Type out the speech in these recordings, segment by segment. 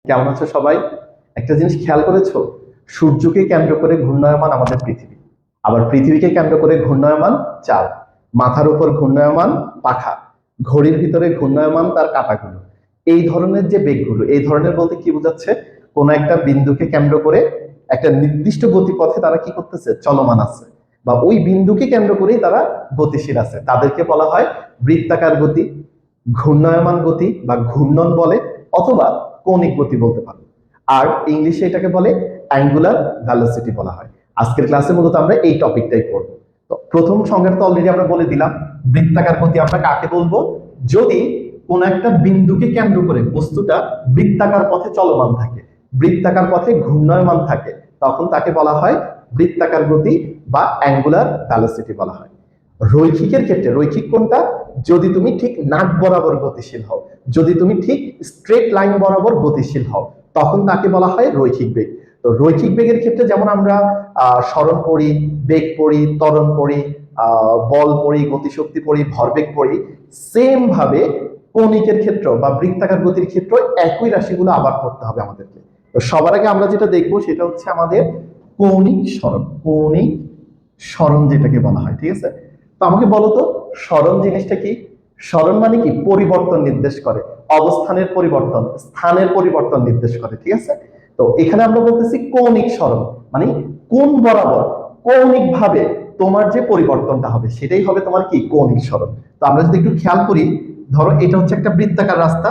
কেমন আছো সবাই? একটা জিনিস খেয়াল করেছো? সূর্যকে কেন্দ্র করে ঘূর্ণায়মান আমাদের পৃথিবী, আবার পৃথিবীকে কেন্দ্র করে ঘূর্ণায়মান চাঁদ, মাথার উপর ঘূর্ণায়মান পাখা, ঘড়ির ভিতরে ঘূর্ণায়মান তার কাঁটাগুলো। এই ধরনের যে বেগগুলো, এই ধরনের বলতে কি বোঝাচ্ছে? কোন একটা বিন্দুকে কেন্দ্র করে একটা নির্দিষ্ট গতিপথে তারা কি করতেছে, চলমান আছে, বা ওই বিন্দুকে কেন্দ্র করেই তারা গতিশীল আছে। তাদেরকে বলা হয় বৃত্তাকার গতি, ঘূর্ণায়মান গতি বা ঘূর্ণন বলে, অথবা কৌণিক গতি বলতে পারো। আর ইংলিশে এটাকে বলে অ্যাঙ্গুলার ভেলোসিটি বলা হয়। আজকের ক্লাসে মূলত আমরা এই টপিকটাই পড়ব। তো প্রথম সংজ্ঞাটা তো অলরেডি আমরা বলে দিলাম। বৃত্তাকার গতি আমরা কাকে বলবো? যদি কোন একটা বিন্দুকে কেন্দ্র করে বস্তুটা বৃত্তাকার পথে চলমান থাকে, বৃত্তাকার পথে ঘূর্ণায়মান থাকে, তখন তাকে বলা হয় বৃত্তাকার গতি বা অ্যাঙ্গুলার ভেলোসিটি বলা হয়। রৈখিকের ক্ষেত্রে, রৈখিক কোনটা? যদি তুমি ঠিক নাট বরাবর গতিশীল হও, যদি তুমি ঠিক স্ট্রেট লাইন বরাবর গতিশীল হও, তখন তাকে বলা হয় রৈখিক বেগ। তো রৈখিক বেগের ক্ষেত্রে যেমন আমরা সরণ পড়ি, বেগ পড়ি, ত্বরণ পড়ি, বল পড়ি, গতিশক্তি পড়ি, ভরবেগ পড়ি, সেম ভাবে কৌণিকের ক্ষেত্র বা বৃত্তাকার গতির ক্ষেত্র একই রাশিগুলো আবার পড়তে হবে আমাদেরকে। তো সবার আগে আমরা যেটা দেখবো সেটা হচ্ছে আমাদের কৌণিক সরণ। কৌণিক সরণ যেটাকে বলা হয়, ঠিক আছে? তো আমাকে বলো তো, সরণ জিনিসটা কি? সরণ মানে কি? পরিবর্তন নির্দেশ করে, অবস্থানের পরিবর্তন, স্থানের পরিবর্তন নির্দেশ করে, ঠিক আছে? তো এখানে আমরা বলতেছি কৌণিক সরণ, মানে কোন বরাবর কৌণিক ভাবে তোমার যে পরিবর্তনটা হবে সেটাই হবে তোমার কি? কৌণিক সরণ। তো আমরা যদি একটু খেয়াল করি, ধরো এটা হচ্ছে একটা বৃত্তাকার রাস্তা,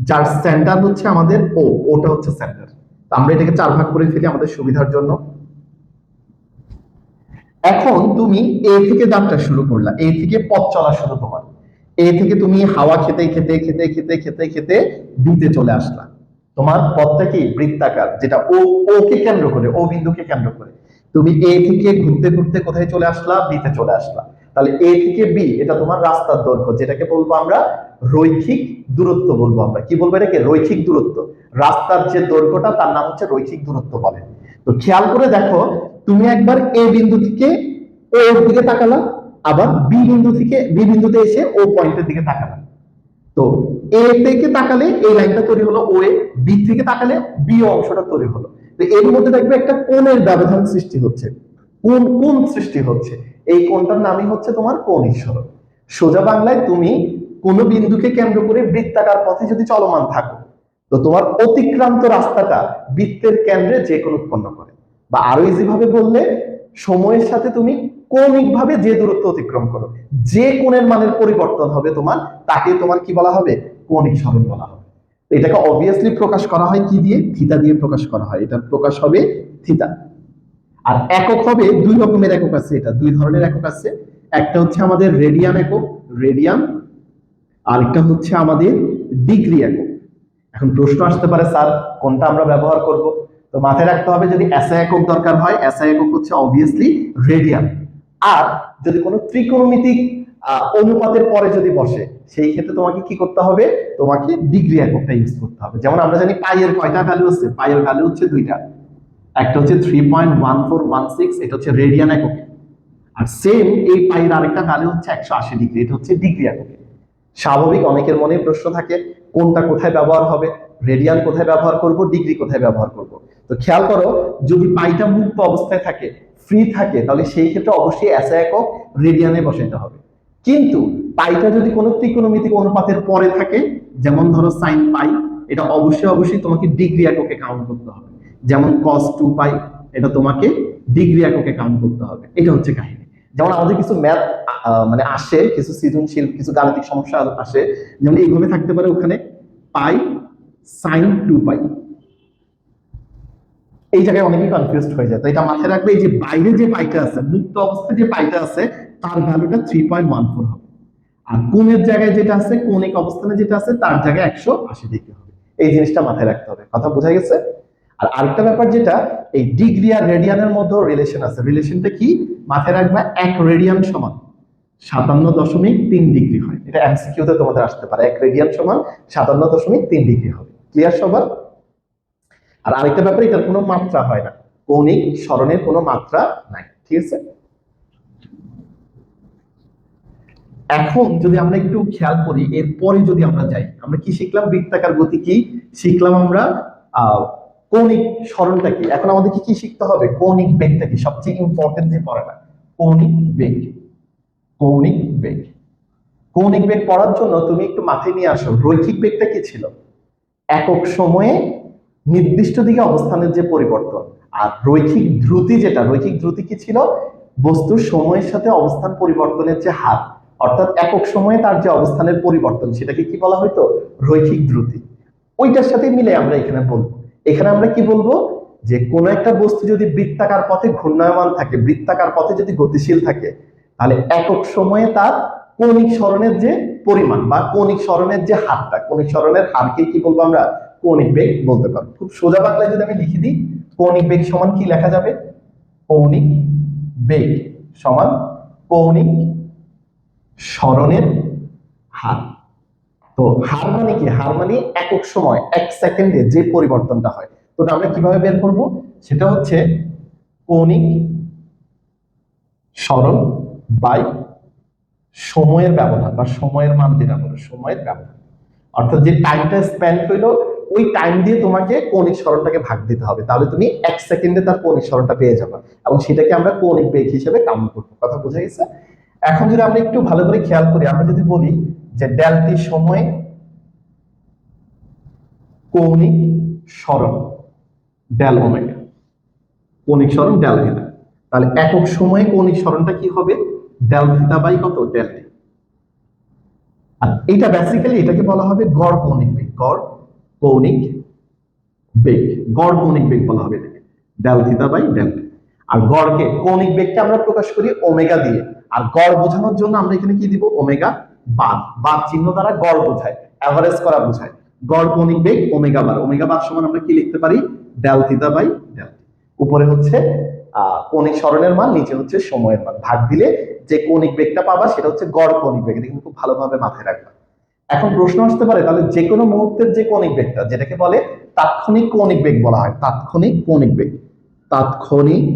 যার সেন্টার হচ্ছে আমাদের ও, ওটা হচ্ছে সেন্টার। তো আমরা এটাকে চার ভাগ করে ফেলি আমাদের সুবিধার জন্য। এখন তুমি এ থেকে যাত্রা শুরু করলা, এ থেকে পথ চলা শুরু তোমার। এ থেকে তুমি হাওয়া খেতে খেতে খেতে খেতে খেতে খেতে বিতে চলে আসলা। তোমার পথটা কি? বৃত্তাকার, যেটা ও, ওকে কেন্দ্র করে, ও বিন্দুকে কেন্দ্র করে। তুমি এ থেকে ঘুরতে ঘুরতে কোথায় চলে আসলা? বিতে চলে আসলা। তাহলে এ থেকে বি, এটা তোমার রাস্তার দৈর্ঘ্য, যেটাকে বলবো আমরা রৈখিক দূরত্ব বলবো। আমরা কি বলবো? এটাকে রৈখিক দূরত্ব। রাস্তার যে দৈর্ঘ্যটা তার নাম হচ্ছে রৈখিক দূরত্ব বলে। তো খেয়াল করে দেখো, তুমি একবার এ বিন্দু থেকে ও এর দিকে তাকালা, আবার বি বিন্দু থেকে বি বিন্দুতে এসে ও পয়েন্টের দিকে তাকালা। তো এ থেকে তাকালে এই লাইনটা তৈরি হলো ও এ, বি থেকে তাকালে বি অংশটা তৈরি হলো। তো এর মধ্যে দেখবে একটা কোণের ব্যবধান সৃষ্টি হচ্ছে, কোণ কোণ সৃষ্টি হচ্ছে। এই কোণটার নামই হচ্ছে তোমার কৌণিক সরণ। সোজা বাংলায় তুমি কোন বিন্দুকে কেন্দ্র করে বৃত্তাকার পথে যদি চলমান থাকো, তো তোমার অতিক্রান্ত রাস্তাটা বৃত্তের কেন্দ্রে যে কোণ উৎপন্ন করে। বা আরো ইজি ভাবে বললে, সময়ের সাথে তুমি কৌণিক ভাবে যে দূরত্ব অতিক্রম করো, যে কোণের মানের পরিবর্তন হবে তোমার, তাকে তোমার কি বলা হবে? কৌণিক সরণ বলা হবে। এটাকে অবভিয়াসলি প্রকাশ করা হয় কি দিয়ে? থিতা দিয়ে প্রকাশ করা হয়। এটা প্রকাশ হবে থিতা। আর একক হবে দুই রকমের একক আছে, এটা দুই ধরনের একক আছে। একটা হচ্ছে আমাদের রেডিয়ান একক, রেডিয়ান, আর একটা হচ্ছে আমাদের ডিগ্রি একক। এখন প্রশ্ন আসতে পারে, স্যার কোনটা আমরা ব্যবহার করব? তো মাথায় রাখতে হবে, যদি এসআই একক দরকার হয়, এসআই একক হচ্ছে অবভিয়াসলি রেডিয়ান। আর যদি কোনো ত্রিকোণমিতিক অনুপাতের পরে যদি বসে, সেই ক্ষেত্রে তোমাকে কি করতে হবে? তোমাকে ডিগ্রি এককটা ইউজ করতে হবে। যেমন আমরা জানি পাই এর কয়টা ভ্যালু আছে? পাই এর ভ্যালু হচ্ছে দুইটা, একটা হচ্ছে 3.1416, এটা হচ্ছে রেডিয়ান এককে। আর সেম এই পাইয়ের আরেকটা ভ্যালু হচ্ছে 180 ডিগ্রি, এটা হচ্ছে ডিগ্রি এককে। স্বাভাবিক অনেকের মনে প্রশ্ন থাকে, কোনটা কোথায় ব্যবহার হবে? রেডিয়ান কোথায় ব্যবহার করব, ডিগ্রি কোথায় ব্যবহার করব? তো খেয়াল করো, যদি পাইটা মুক্ত অবস্থায় থাকে, ফ্রি থাকে, তাহলে সেই ক্ষেত্রে অবশ্যই এসআই একক রেডিয়ানে বসাইতে হবে। কিন্তু পাইটা যদি কোনো ত্রিকোণমিতিক অনুপাতের পরে থাকে, যেমন ধরো সাইন পাই, এটা অবশ্যই অবশ্যই তোমাকে ডিগ্রি এককে কাউন্ট করতে হবে। যেমন কস 2 পাই, এটা তোমাকে ডিগ্রি এককে কাউন্ট করতে হবে। এটা হচ্ছে কাহিনী। যেমন আমাদের কিছু ম্যাথ মানে আসে, কিছু সৃজনশীল কিছু গাণিতিক সমস্যা আসে, যেমন এইভাবে থাকতে পারে, ওখানে পাই সাইন 2 পাই। এই জায়গায় অনেকেই কনফিউজড হয়ে যায়। তো এটা মাথায় রাখবে, এই যে বাইরে যে পাইটা আছে, মুক্ত অবস্থায় যে পাইটা আছে, তার ভ্যালুটা 3.14 হবে। আর কোণের জায়গায় যেটা আছে, কৌণিক অবস্থানে যেটা আছে, তার জায়গায় 180 ডিগ্রি হবে। এই জিনিসটা মাথায় রাখতে হবে। কথা বোঝা গেছে? আর আরেকটা ব্যাপার, যেটা এই ডিগ্রি আর রেডিয়ানের মধ্যে রিলেশন আছে। রিলেশনটা কি? মাথায় রাখবা, 1 রেডিয়ান সমান 57.3 ডিগ্রি হয়। এটা এমসিকিউতে তোমাদের আসতে পারে, 1 রেডিয়ান সমান 57.3 ডিগ্রি হবে। ক্লিয়ার সবার? আর আরেকটা ব্যাপার, এটার কোনো মাত্রা হয় না, কৌণিক সরণের কোনো মাত্রা নাই, ঠিক আছে? এখন যদি আমরা একটু খেয়াল করি, এরপরে যদি আমরা যাই, আমরা কি শিখলাম? বৃত্তাকার গতি কি শিখলাম আমরা? আহ কৌণিক সরণটা কি। এখন আমাদেরকে কি শিখতে হবে, কৌণিক বেগটা কি, সবচেয়ে ইম্পর্টেন্ট যে পড়াটা কৌণিক বেগ। কৌণিক বেগ, কৌণিক বেগ পড়ার জন্য তুমি একটু মাথায় নিয়ে আসো রৈখিক বেগটা কি ছিল, একক সময়ে নির্দিষ্ট দিকে অবস্থানের যে পরিবর্তন। আর রৈখিক দ্রুতি যেটা, রৈখিক দ্রুতি কি ছিল, বস্তুর সময়ের সাথে অবস্থান পরিবর্তনের যে হার, অর্থাৎ একক সময়ে তার যে অবস্থানের পরিবর্তন সেটাকে কি বলা হয়তো, রৈখিক দ্রুতি। ওইটার সাথে মিলে আমরা এখানে বলবো, এখানে আমরা কি বলবো, যে কোনো একটা বস্তু যদি বৃত্তাকার পথে ঘূর্ণায়মান থাকে, বৃত্তাকার পথে যদি গতিশীল থাকে, তাহলে একক সময়ে তার কৌণিক সরণের যে পরিমাণ বা কৌণিক সরণের যে হারটা, কৌণিক সরণের হারকে কি বলবো আমরা, কৌণিক বেগ বলতে পারবো। খুব সোজা বাংলায় যদি আমি লিখে দিই, কৌণিক বেগ সমান কি লেখা যাবে, কৌণিক বেগ সমান কৌণিক সরণের হার। তো হার মানে কি, হার মানে একক সময় এক সেকেন্ডে যে পরিবর্তনটা হয়। তো আমরা কিভাবে বের করব, সেটা হচ্ছে কৌণিক সরণ বাই সময়ের ব্যবধান বা সময়ের মান, যেটা বলে সময়ের ব্যবধান, অর্থাৎ যে টাইমটা স্পেন্ড হইলো ওই টাইম দিয়ে তোমাকে কৌণিক সরণটাকে ভাগ দিতে হবে, তাহলে তুমি এক সেকেন্ডে তার কৌণিক সরণটা পেয়ে যাবে, এবং সেটাকে আমরা কৌণিক বেগ হিসেবে কাউন্ট করবো। কথা বোঝা গেছে। এখন যদি আমরা একটু ভালো করে খেয়াল করি, আমরা যদি বলি যে ডেল টি সময় কৌণিক সরণ ডেল ওমেগা, কৌণিক সরণ ডেল থিটা, তাহলে একক সময়ে কৌণিক সরণটা কি হবে, ডেল থিটা বাই কত, ডেল টি। আর এটা বেসিক্যালি এটাকে বলা হবে গড় কৌণিক বেগ, গড় কৌণিক বেগ, গড় কৌণিক বেগ বলা হবে এটাকে, del theta by del T. আর গড়কে, কৌণিক বেগকে আমরা প্রকাশ করি ওমেগা দিয়ে, আর গড় বোঝানোর জন্য আমরা এখানে কি দিব, ওমেগা বার, বার চিহ্ন দ্বারা গড় বোঝায়, এভারেজ করা বোঝায়। গড় কৌণিক বেগ ওমেগা বার, ওমেগা বার সমান আমরা কি লিখতে পারি, del theta by del t. উপরে হচ্ছে কৌণিক সরণের মান, নিচে হচ্ছে সময়ের মান, ভাগ দিলে যে কৌণিক বেগটা পাবা সেটা হচ্ছে গড় কৌণিক বেগ। এটা কিন্তু খুব ভালোভাবে মাথায় রাখবা। এখন প্রশ্ন আসতে পারে, তাহলে যে কোনো মুহূর্তের যে কৌণিক বেগটা, যেটাকে বলে তাৎক্ষণিক কৌণিক বেগ বলা হয়, তাৎক্ষণিক কৌণিক বেগ, তাৎক্ষণিক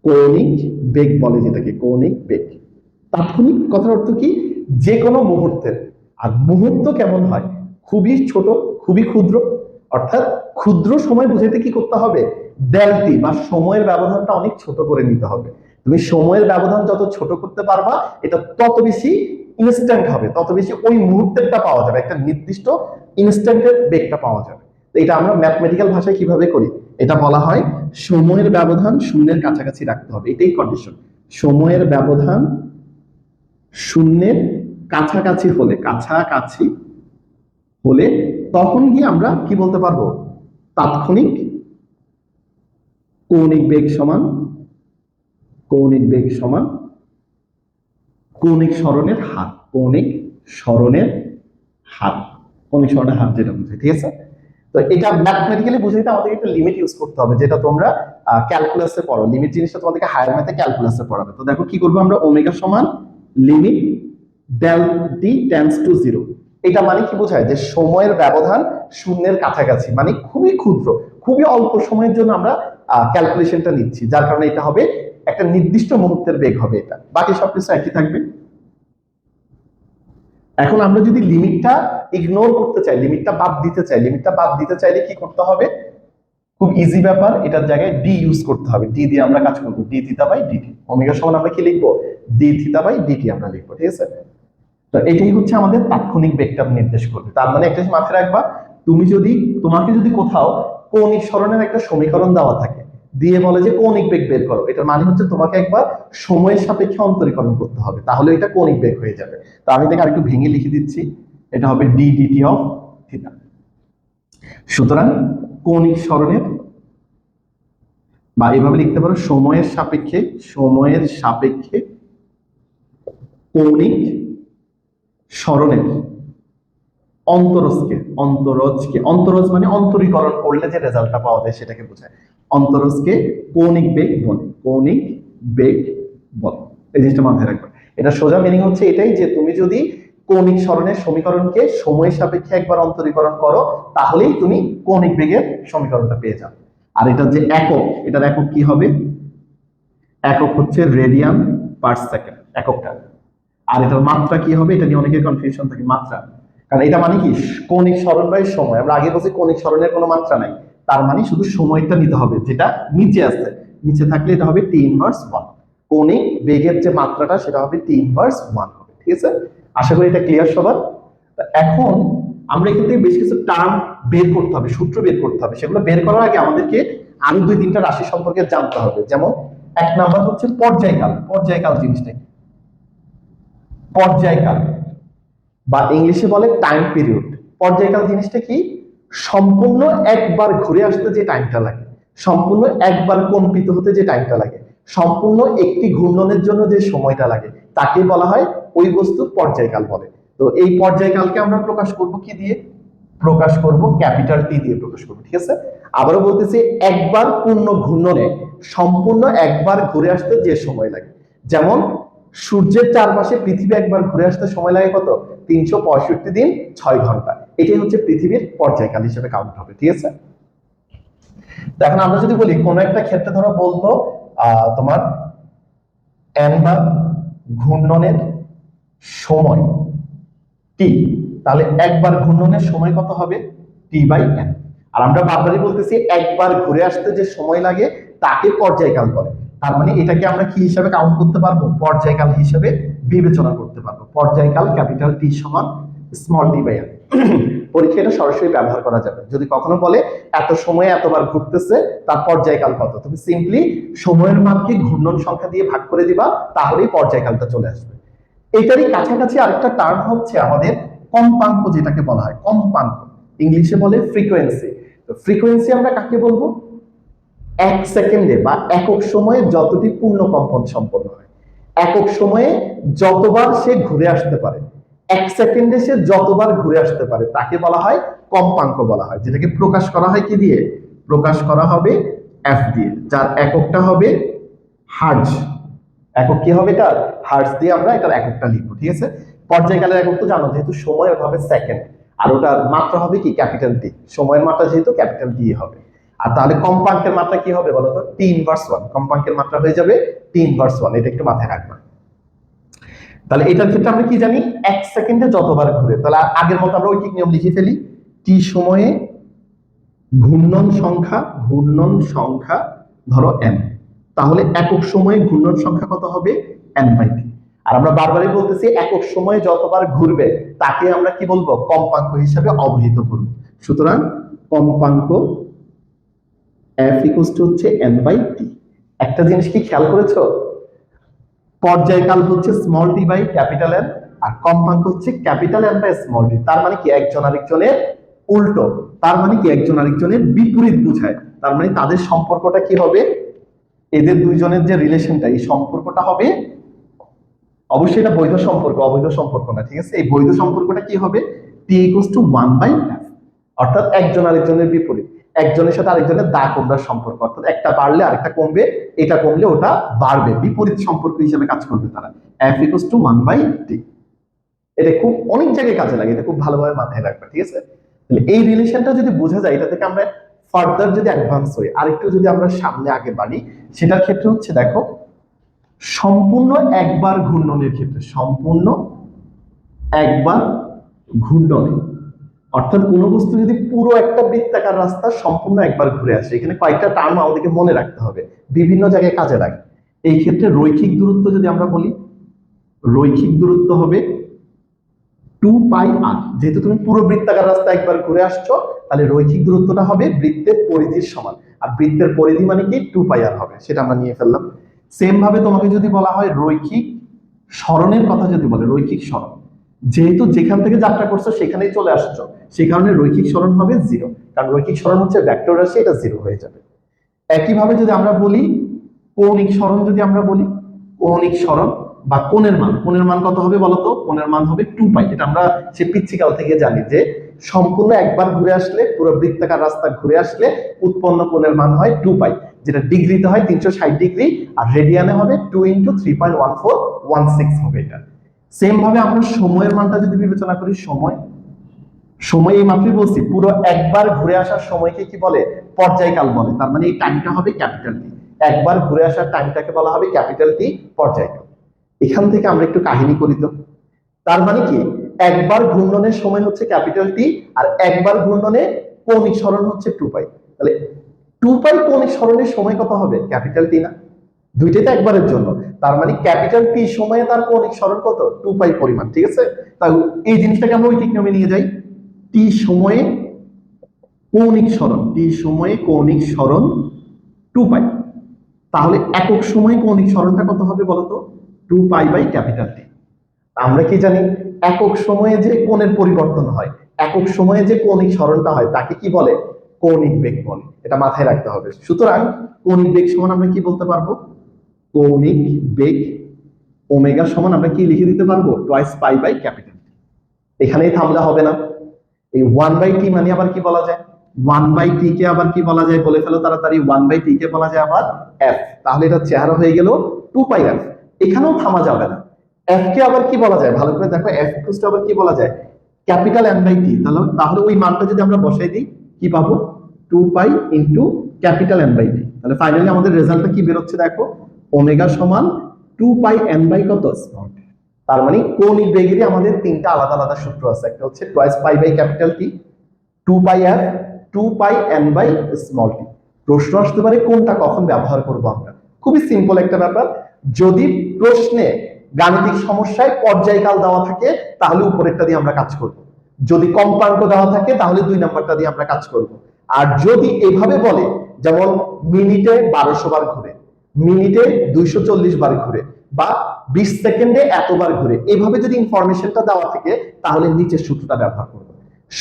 কৌণিক বেগ বলে যেটাকে, কৌণিক বেগ। তাৎক্ষণিক কথার অর্থ কি, যে কোনো মুহূর্তের। আর মুহূর্ত কেমন হয়, খুবই ছোট, খুবই ক্ষুদ্র, অর্থাৎ ক্ষুদ্র সময় বুঝাইতে কি করতে হবে, ডেলটি বা সময়ের ব্যবধানটা অনেক ছোট করে নিতে হবে। তুমি সময়ের ব্যবধান যত ছোট করতে পারবা, এটা তত বেশি ইনস্ট্যান্ট হবে, তত বেশি ওই মুহূর্তেরটা পাওয়া যাবে, একটা নির্দিষ্ট ইনস্ট্যান্টের বেগটা পাওয়া যাবে। তো এটা আমরা ম্যাথমেটিক্যাল ভাষায় কিভাবে করি, এটা বলা হয় সময়ের ব্যবধান শূন্যের কাছাকাছি রাখতে হবে, এটাই কন্ডিশন। সময়ের ব্যবধান শূন্যের কাছাকাছি হলে, কাছাকাছি হলে তখন গিয়ে আমরা কি বলতে পারবো, তাৎক্ষণিক কৌণিক বেগ সমান, কৌণিক বেগ সমান কৌণিক সরণের হার, কৌণিক সরণের হার, কৌণিক সরণের হার যেটা বুঝে, ঠিক আছে। তো এটা ম্যাথমেটিক্যালি বুঝাইতে আমাদের একটা লিমিট ইউজ করতে হবে, যেটা তোমরা ক্যালকুলাসে পড়ো, লিমিট জিনিসটা তোমাদেরকে হায়ার ম্যাথে ক্যালকুলাসে পড়াবে। তো দেখো কি করবো আমরা, ওমেগা সমান limit del t tends to zero. এটা মানে কি বোঝায়, যে সময়ের ব্যবধান শূন্যের কাছাকাছি, মানে খুবই ক্ষুদ্র, খুবই অল্প সময়ের জন্য আমরা ক্যালকুলেশনটা নিচ্ছি, যার কারণে এটা হবে একটা নির্দিষ্ট মুহূর্তের বেগ হবে এটা, বাকি সবকিছু একই থাকবে। এখন আমরা যদি লিমিটটা ইগনোর করতে চাই, লিমিটটা বাদ দিতে চাই, লিমিটটা বাদ দিতে চাইলে কি করতে হবে, খুব ইজি ব্যাপার, এটার জায়গায় ডি ইউজ করতে হবে, ডি দিয়ে আমরা কাজ করবো, d theta by d t. Omega সমান আমরা কি লিখবো, ডি থিটা বাই ডিটি আমরা লিখবো, ঠিক আছে। তো এটাই হচ্ছে আমাদের তাৎক্ষণিক বেগটা নির্দেশ করবে। তার মানে একটা জিনিস মাথায় রাখবা, তোমাকে যদি কোথাও কৌণিক সরণের একটা সমীকরণ দেওয়া থাকে, দিয়ে বলে যে কৌণিক বেগ বের করো, এটার মানে হচ্ছে তোমাকে একবার সময়ের সাপেক্ষে অন্তরীকরণ করতে হবে, তাহলে এটা কৌণিক বেগ হয়ে যাবে। তো আমি দেখে আরেকটু ভেঙে লিখে দিচ্ছি, এটা হবে ডি ডিটি অফ থিটা। সুতরাং কৌণিক সরণের, বা এভাবে লিখতে পারো সময়ের সাপেক্ষে, সময়ের সাপেক্ষে কৌণিক সরণের অন্তরজকে, অন্তরজ মানে অন্তরীকরণ করলে যে রেজাল্টটা পাওয়া যায় সেটাকে বোঝায়, অন্তরজকে কৌণিক বেগ বলে, কৌণিক বেগ বলে। এই জিনিসটা মাথায় রাখবে। এটা সোজা মিনিং হচ্ছে এটাই, যে তুমি যদি কৌণিক সরণের সমীকরণকে সময়ের সাপেক্ষে একবার অন্তরীকরণ করো, তাহলেই তুমি কৌণিক বেগের সমীকরণটা পেয়ে যাবে। আর এটা যে একক, এটার একক কি হবে, একক হচ্ছে রেডিয়ান পার সেকেন্ড এককটা। আর এটার মাত্রা কি হবে, এটা নিয়ে অনেকের কনফিউশন থাকে, মাত্রা, কারণ এটা মানে কি কৌণিক সরণ বাই সময়, আমরা আগে বলছি কৌণিক সরণের কোনো মাত্রা নাই, তার মানে শুধু সময়টা নিতে হবে যেটা নিচে আছে, নিচে থাকলে এটা হবে টি ইনভার্স 1, কৌণিক বেগের যে মাত্রাটা সেটা হবে টি ইনভার্স 1 হবে। ঠিক আছে, আশা করি এটা ক্লিয়ার সবার। এখন আমরা এখান থেকে বেশ কিছু টার্ম বের করতে হবে, সূত্র বের করতে হবে, সেগুলো বের করার আগে আমাদেরকে আরো 2-3টা রাশি সম্পর্কে জানতে হবে। যেমন এক নাম্বার হচ্ছে পর্যায়কাল। পর্যায়কাল জিনিসটা কি? পর্যায়কাল বা ইংলিশে বলে টাইম পিরিয়ড। পর্যায়কাল জিনিসটা কি? সম্পূর্ণ একবার ঘুরে আসতে যে টাইমটা লাগে, সম্পূর্ণ একবার কম্পিত হতে যে টাইমটা লাগে, সম্পূর্ণ একটি ঘূর্ণনের জন্য যে সময়টা লাগে, তাকে বলা হয় ওই বস্তুর পর্যায়কাল বলে। তো এই পর্যায়কালকে আমরা প্রকাশ করব কি দিয়ে? প্রকাশ করব ক্যাপিটাল টি দিয়ে প্রকাশ করব। ঠিক আছে, আবারও বলতেছি, একবার পূর্ণ ঘূর্ণনে সম্পূর্ণ একবার ঘুরে আসতে যে সময় লাগে, যেমন সূর্যের চারপাশে পৃথিবী একবার ঘুরে আসতে সময় লাগে কত? 365 দিন 6 ঘন্টা। এটাই হচ্ছে পৃথিবীর পর্যায়কাল হিসেবে কাউন্ট হবে। ঠিক আছে, এখন আমরা যদি বলি কোন একটা ক্ষেত্রে ধরো বলতো তোমার একবার ঘূর্ণনের সময় টি, তাহলে একবার ঘূর্ণনের সময় কত হবে? টি বাই এন। আর আমরা বারবারই বলতেছি একবার ঘুরে আসতে যে সময় লাগে তাকে পর্যায়কাল বলে। তার মানে এটাকে আমরা কি হিসাবে কাউন্ট করতে পারবো? পর্যায়কাল হিসেবে বিবেচনা করতে পারবো। পর্যায়কাল ক্যাপিটাল টি সমান স্মল টি বাই এন। পরীক্ষায় এটা সরাসরি ব্যবহার করা যাবে। যদি কখনো বলে এত সময়ে এতবার ঘুরতেছে, তার পর্যায়কাল কত, তুমি সিম্পলি সময়ের মানকে ঘূর্ণন সংখ্যা দিয়ে ভাগ করে দিবা, তাহলেই পর্যায়কালটা চলে আসবে। এটারই কাছাকাছি আরেকটা টার্ম হচ্ছে আমাদের কম্পাঙ্ক, যেটাকে বলা হয় কম্পাঙ্ক, ইংলিশে বলে ফ্রিকোয়েন্সি। তো ফ্রিকোয়েন্সি আমরা কাকে বলবো? এক সেকেন্ডে বা একক সময়ে যতটি পূর্ণ কম্পন সম্পন্ন হয়, একক সময়ে যতবার সে ঘুরে আসতে পারে, এক সেকেন্ডে সে যতবার ঘুরে আসতে পারে, তাকে বলা হয় কম্পাঙ্ক বলা হয়। যেটাকে প্রকাশ করা হয় কি দিয়ে? প্রকাশ করা হবে এফ দিয়ে, যার এককটা হবে হার্জ। একক কি হবে? তার হার্জ দিয়ে আমরা এটার এককটা লিখবো। ঠিক আছে, পর্যায়কালের একক তো জানো, যেহেতু সময় ওটা হবে সেকেন্ড, আর ওটার মাত্রা হবে কি? Capital T. সময়ের মাত্রা যেহেতু ক্যাপিটাল টি হবে। আর তাহলে কম্পাঙ্কের মাত্রা কি হবে বলতো? টি ইনভার্স 1। কম্পাঙ্কের মাত্রা হয়ে যাবে টি ইনভার্স 1, এটা একটু মাথায় রাখবা। তাহলে এটার ক্ষেত্রে আমরা কি জানি? এক সেকেন্ডে যতবার ঘুরে, তাহলে আগের মতো আমরা ঐকিক নিয়ম লিখে ফেলি। টি সময়ে ঘূর্ণন সংখ্যা ধরো n, তাহলে একক সময়ে ঘূর্ণন সংখ্যা কত হবে? n বাই টি। আর আমরা বারবারই বলতেছি একক সময়ে যতবার ঘুরবে তাকে আমরা কি বলবো? কম্পাঙ্ক হিসাবে অবহিত করব। সুতরাং কম্পাঙ্ক f ইকুয়ালস টু হচ্ছে n বাই টি। একটা জিনিস কি খেয়াল করেছো? পর্যায়কাল হচ্ছে small T by capital N, আর কম্পাঙ্ক হচ্ছে capital N by small T. তার মানে কি? একজন আরেকজনের উল্টো, তার মানে কি? একজন আরেকজনের বিপরীত বোঝায়। তার মানে তাদের সম্পর্কটা কি হবে? এদের দুইজনের যে রিলেশনটা, এই সম্পর্কটা হবে, অবশ্যই এটা বৈধ সম্পর্ক, অবৈধ সম্পর্ক না। ঠিক আছে, এই বৈধ সম্পর্কটা কি হবে? টি ইকুয়ালস টু 1 বাই এফ, অর্থাৎ একজন আরেকজনের বিপরীত, একজনের সাথে আরেকজনের দা কমরার সম্পর্ক, অর্থাৎ একটা বাড়লে আরেকটা কমবে, এটা কমলে ওটা বাড়বে, বিপরীত সম্পর্ক হিসেবে কাজ করবে তারা। F equals to 1 by T. এটা খুব অনেক জায়গায় কাজে লাগে, এটা খুব ভালোভাবে মাথায় রাখবে। ঠিক আছে, তাহলে এই রিলেশনটা যদি বোঝা যায়, এটা থেকে আমরা ফার্দার যদি অ্যাডভান্স হই, আরেকটু যদি আমরা সামনে আগে বাড়ি, সেটার ক্ষেত্রে হচ্ছে দেখো, সম্পূর্ণ একবার ঘূর্ণনের ক্ষেত্রে, সম্পূর্ণ একবার ঘূর্ণনে, অর্থাৎ কোনো বস্তু যদি পুরো একটা বৃত্তাকার রাস্তা সম্পূর্ণ একবার ঘুরে আসে, এখানে কয়েকটা টার্ম আমাদেরকে মনে রাখতে হবে, বিভিন্ন জায়গায় কাজে লাগে। এই ক্ষেত্রে রৈখিক দূরত্ব যদি আমরা বলি, রৈখিক দূরত্ব হবে 2πr। যেহেতু তুমি পুরো বৃত্তাকার রাস্তা একবার ঘুরে আসছো, তাহলে রৈখিক দূরত্বটা হবে বৃত্তের পরিধির সমান, আর বৃত্তের পরিধি মানে কি? 2πr হবে, সেটা আমরা নিয়ে ফেললাম। সেম ভাবে তোমাকে যদি বলা হয় রৈখিক সরণের কথা, যদি বলে রৈখিক সরণ, যেহেতু যেখান থেকে যাত্রা করছো সেখানেই চলে আসছো, সেই কারণে রৈখিক সরণ হবে 0, কারণ রৈখিক সরণ হচ্ছে ভেক্টর রাশি, এটা 0 হয়ে যাবে। একইভাবে যদি আমরা বলি কৌণিক সরণ, যদি আমরা বলি কৌণিক সরণ বা কোণের মান, কোণের মান কত হবে বলতো? কোণের মান হবে 2π। এটা আমরা সে পিচ্ছিকাল থেকে জানি যে সম্পূর্ণ একবার ঘুরে আসলে, পুরো বৃত্তাকার রাস্তা ঘুরে আসলে উৎপন্ন কোণের মান হয় 2π, যেটা ডিগ্রিতে হয় 360 ডিগ্রি, আর রেডিয়ানে হবে 2 × 3.1416 হবে এটা। সেম ভাবে আমরা সময়ের মানটা যদি বিবেচনা করি, সময় এই মাত্রই বলছি, পুরো একবার ঘুরে আসার সময়কে কি বলে? পর্যায়কাল বলে। তার মানে এই টাইমটা হবে ক্যাপিটাল টি, একবার ঘুরে আসার টাইমটাকে বলা হবে ক্যাপিটাল টি, পর্যায়কাল। এখান থেকে আমরা একটু কাহিনী করি তো। তার মানে কি? একবার ঘূর্ণনের সময় হচ্ছে ক্যাপিটাল টি, আর একবার ঘূর্ণনে কৌণিক সরণ হচ্ছে 2π। তাহলে 2π কৌণিক সরণের সময় কত হবে? ক্যাপিটাল টি না? দুইটাই তো একবারের জন্য, তার মানে ক্যাপিটাল টি সময়ে তার কৌণিক সরণ কত? 2π পরিমাণ, ঠিক আছে? তাহলে এই জিনিসটাকে আমরা ঐকিক নিয়মে নিয়ে যাই। টি সময়ে কৌণিক সরণ, টি সময়ে কৌণিক সরণ 2π। তাহলে একক সময়ে কৌণিক সরণটা কত হবে বলতো? 2π বাই ক্যাপিটাল টি। আমরা কি জানি একক সময়ে যে কোণের পরিবর্তন হয়, একক সময়ে যে কৌণিক সরণটা হয় তাকে কি বলে? কৌণিক বেগ বলে। এটা মাথায় রাখতে হবে। সুতরাং কৌণিক বেগ সমান আমরা কি বলতে পারবো? কৌণিক বেগ ওমেগা সমান আমরা কি লিখে দিতে পারবো? Twice pi by capital T. এখানেই থামলে হবে না। এই 1/t মানে আবার কি বলা যায়? 1/t কে আবার কি বলা যায়? বলে ফেলো তাড়াতাড়ি। 1/t কে বলা যায় আবার f। তাহলে এটা চেহারা হয়ে গেল 2πf। এখানেও থামা যাবে না। f কে আবার কি বলা যায়? ভালো করে দেখো, f কে আবার কি বলা যায়? Capital n/t। তাহলে ওই মানটা যদি আমরা বসাই দিই কি পাবো? 2π ইনটু ক্যাপিটাল n/t। তাহলে ফাইনালি আমাদের রেজাল্টটা কি বের হচ্ছে দেখো, ওমেগা সমান 2π n বাই কত? Small t। তার মানে কৌণিক বেগেরই আমাদের তিনটা আলাদা আলাদা সূত্র আছে। একটা হচ্ছে twice pi by capital T, 2πf, 2π n by small T. প্রশ্ন আসতে পারে কোনটা কখন ব্যবহার করব আমরা। খুবই সিম্পল একটা ব্যাপার। যদি প্রশ্নে গাণিতিক সমস্যায় পর্যায়কাল দেওয়া থাকে তাহলে উপরেরটা দিয়ে আমরা কাজ করব। যদি কম্পাঙ্ক দেওয়া থাকে তাহলে 2 নাম্বারটা দিয়ে আমরা কাজ করব। আর যদি এভাবে বলে, যেমন মিনিটে 1200 বার ঘুরে, মিনিটে 240 বার ঘুরে, বা 20 সেকেন্ডে এতবার ঘুরে, এভাবে যদি ইনফরমেশনটা দেওয়া থাকে তাহলে নিচের সূত্রটা ব্যবহার করব।